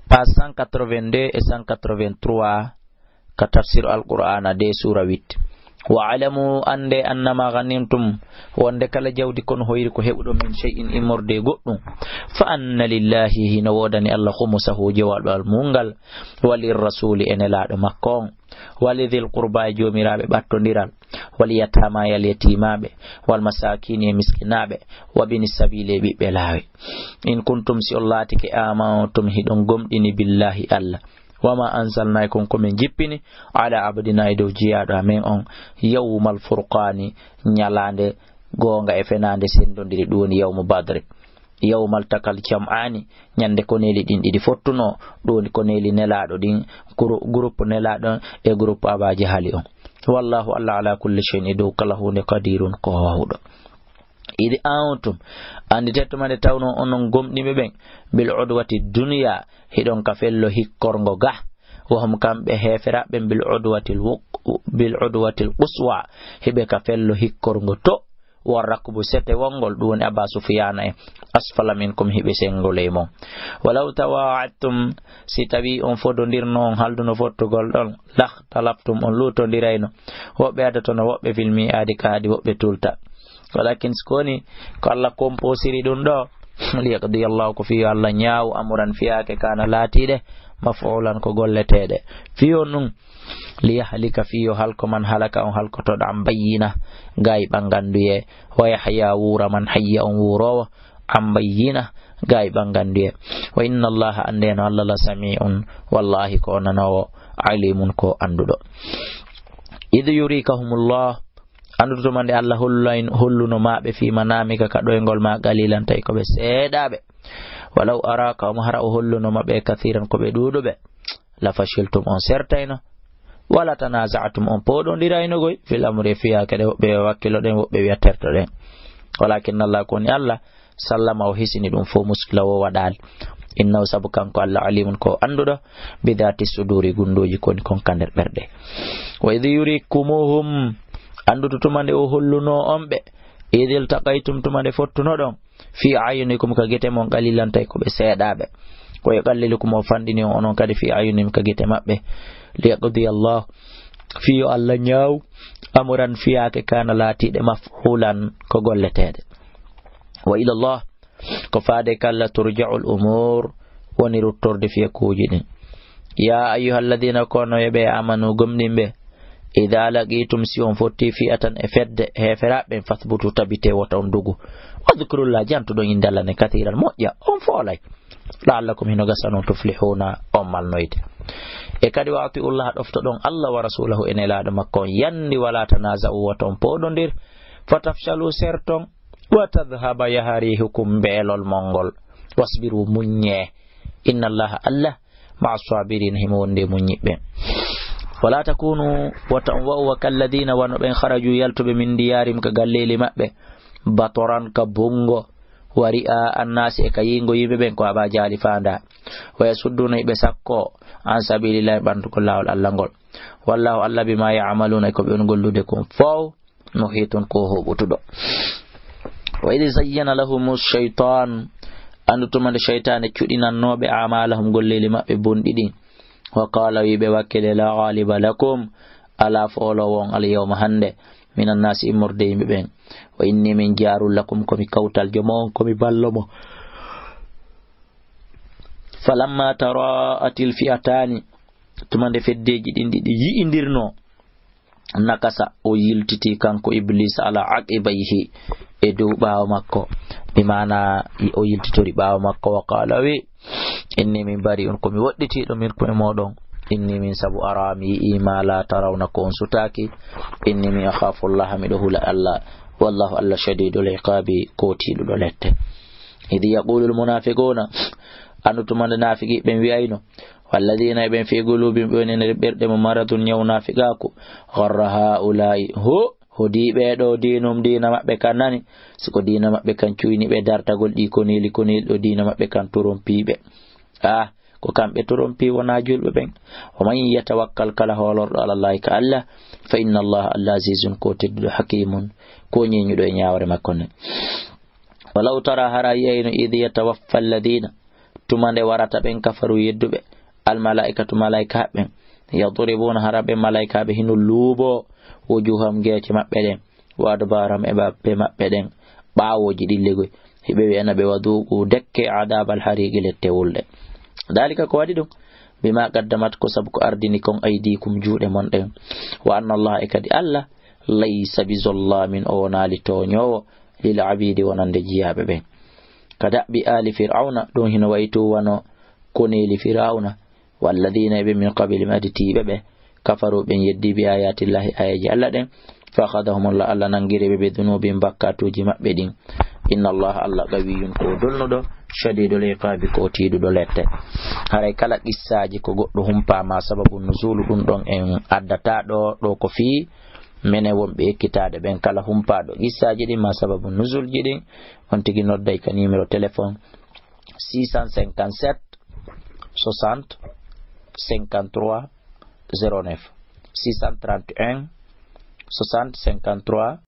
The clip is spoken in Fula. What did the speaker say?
page 182 et 183 ka tafsir al-Qur'an de sura 8. wa'lamu ande annama ghanimtum wonde kala jawdi kon hoyri ko hebudo min shay'in imorde goddum fa anna lillahi hina wodani Allah khumsahu jawal mungal walir rasuli enelaado makkon walidhil qurba jomirabe battondiral wal yatama yal yatimabe wal masakin e miskinabe wa bin sabili bi belawe in kuntum si allati ke amantum hidon gomdini billahi Allah wama anzalnaikum komin jippini ala abdina do jiyaado amen on yawmal furqani nyalande gonga e fenande sendondiri doni yawmu badri yawmal takal jam'ani nyande ko neli din didi fottuno doni ko neli nelado din groupe nelado e groupe abaji hali on wallahu alla ala kulli shay'in do kala hunde qadirun ko hawdo idi antum andi tettumade tawno onon gomdibe ben bil udwati dunya hidon ka fello hikkorgo ga wahum kambe heferabe bil udwatil quswa hibe ka fello hikkorgo to warrakubu sete wongol dun Aba Sufyan asfala minkum hibe sengolemo walau tawa'attum sitabi on fodondirno halduno fottugol don lah talaptum on lutondirayno wobbe adatono wobbe filmi adi kaadi wobbe tulta walakin skoni ko Allah komposiri dun do liyaqdi Allah ko fi Allah nyaaw amuran fiake kana latide maf'ulan ko golletede fiyo nun liyahlika fiyo halko man halaka on halko to dam bayina gay banganduye wa yahya wura man hayya on wuro am bayina gay banganduye wa inna Allah andena Allah la sami'un wallahi ko nanawo alimun ko andudo idh yurikahumullah anduto mande Allah holluno mabe fi manamika ka doygol ma galilan tay ko be seedabe walau araka mahara holluno mabe kathiran ko be dudube la fashiltum on sertayno wala tanaza'tum on podondirayno goy fil amri fiya kade be wakkilo den be wiaterto den walakin Allah koni Allah sallama o hisini dum fo muskila wo wadal innahu sabukan ko Allah alimun ko andudo bidati suduri gundoji koni kon kander berde wa idh yurikumuhum anduto tumande o holluno ombe idil taqaytum tumande fottuno don fi ayunikum ka gete mon qalilan tay ko be seedabe ko yaqallilukum o fandini onon kadi fi ayunim ka gete mabbe liqdi Allah fi Allah nyaaw amuran fiake kana latide mafhulan ko golletede wa ila Allah ko faade kala turja'ul umur woni ruttorde fi kuujini ya ayyuhalladhina kono yebe amanu gumnimbe idha laqitum si on fotti fi'atan e fedde heferabe fathbutu tabite wata on dugu wadhkurullah jantu do indalla ne kathiran moja on folay la'allakum hinogasanon tuflihuna on malnoyde e kadi waati Allah dofto don Allah wa rasulahu en elaado makko yandi wala tanaza'u wata on podondir fatafshalu serton wa tadhhaba yaharihukum belol mongol wasbiru munye inna Allah ma'as sabirin himonde munyibe wala takunu wa kalladina wa ben kharaju yaltube min diyarim ka galleli mabbe batoran ka bungo wari'a annasi e kayingo yibe ben ko aba jali fanda wa yasudduna be sakko an sabilillah bantu ko lawol Allah ngol wallahu Allah bima ya'maluna ko be on gollude ko faw muhitun ko hobutudo wa idh zayyana lahumus shaytan andutum de shaytan cudinannobe amalahum golleli mabbe bondidi wa qala wibe wakkile la ghaliba lakum ala folowon al yawma hande minan nasi imurde yimbe ben wa inni min jarul lakum komi kawtal jomo komi ballomo falamma tara'atil fi'atani tumande feddeji dindi yiindirno nakasa o yiltiti kanko iblis ala aqibayhi e dow baawo makko bi mana o yiltitori baawo makko wa qala wi inni min bari on komi wodditi do min ko e modon inni min sabu arami ima la tarawna ko on sutaki inni min akhafu Allah mi do hula Allah wallahu Allah shadidul iqabi kotido do lette idi yaqulul munafiquna anutumande nafiki ben wi'ayno walladina ben fi qulubihim benene berde mo maradun nyaw nafiqaku gharra haula'i hodibe do dinum dina mabbe kanani siko dina mabbe kan cuini be dartagol di koneli do dina mabbe kan torompibe ko kambe torompi wona julbe ben o man yatawakkal kala holor ala Allah ka Allah fa inna Allah azizun qotidul hakimun ko nyenyudo e nyaawre makko ne walau tara harayyin idh yatawaffa alladina tumande warata ben kafaru yeddube al malaikatu malaika ben yadribuna harabe malaika be hinu lubo wujuham geece mabbe den wadu baram e babbe mabbe den baawoji dillego hibe wi anabe waduqu dekke adab al hariqi lettewulde dalika ko wadi dum bima qaddamat ko sabko ardini kon aydikum juude mon den wa anna allah ikadi allah laysa bizallamin o nali to nyowo lil abidi wonande jiyabe be kada bi ali fir'auna don hino wayto wano koneli fir'auna walladhina bi min qabli madti be kafaru ben yeddi bi ayati llahi ayaji allah den fa khadahum allah nangire be dunubin bakkatuji mabbe din inna allah allah gawiyun ko dolnodo shadidul iqabi ko tidudo lette haray kala qissaji ko goddo humpa ma sababu nuzulu dum don en addata do ko fi mene wonbe ekkitade ben kala humpa do qissaji di ma sababu nuzul jidi on tigi nodday ka numéro téléphone 657 60 53 09 631 60 53